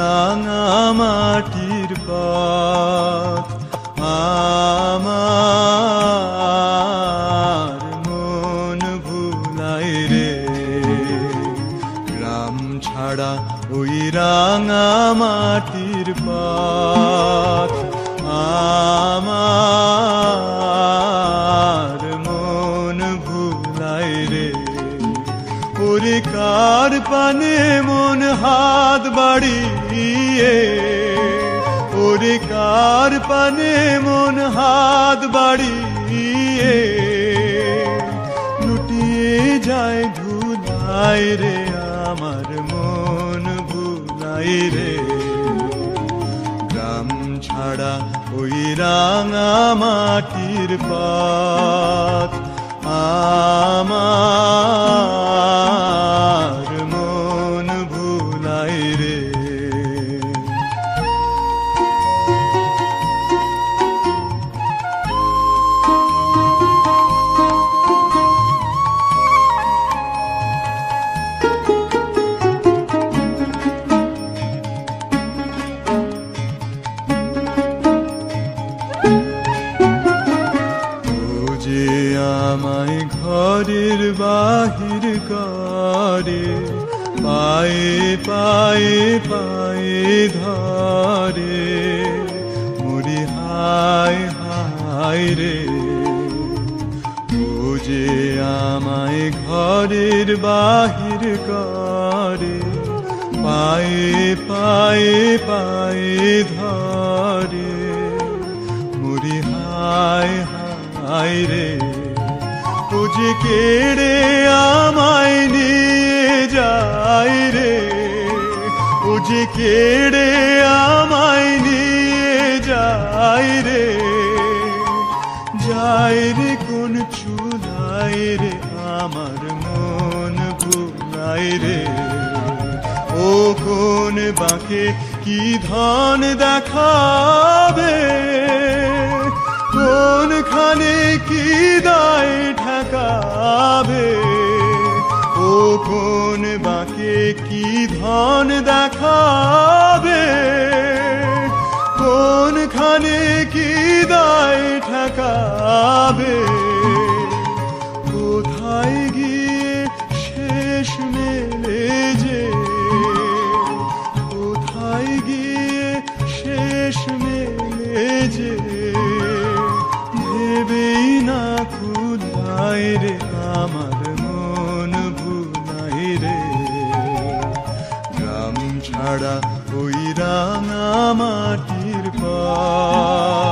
রাঙা মাটির পথ আমার মন ভুলাই রে। গ্রাম ছাড়া ওই রাঙা মাটির পথ আমার মন ভুলাই রে। ওরে কার পানে মন হাত বাড়িয়ে, ওরে কার পানে মন হাত বাড়িয়ে লুটিয়ে যায় ধুলাই রে। আমার মন ভুলাই রে। গ্রাম ছাড়া ওই রাঙা মাটির পথ আমার মন ভুলাই রে। আমায় ঘরের বাহির করে, পায়ে পায়ে পায়ে ধরে, মরি হায় হায় রে। ও যে আমায় ঘরের বাহির করে, পায়ে পায়ে পায়ে ধরে, মরি হায় হায় রে। ও যে কেড়ে আমায় নিয়ে যায় রে, ও যে কেড়ে আমায় নিয়ে যায় রে। যায় রে কোন চুলায় রে, আমার মন ভুলাই রে। ও কোন বাঁকে কি ধন দেখাবে, কোনখানে কি দায় ঠেকাবে। ও কোন বাঁকে কি ধন দেখাবে, কোনখানে কি দায় ঠেকাবে। কোথায় গিয়ে শেষ মেলে যে, কোথায় গিয়ে শেষ মেলে যে, ভেবেই না খুদাই রে। আমার মন ভুলাই রে। গ্রাম ছাড়া ওই রাঙা মাটির পথ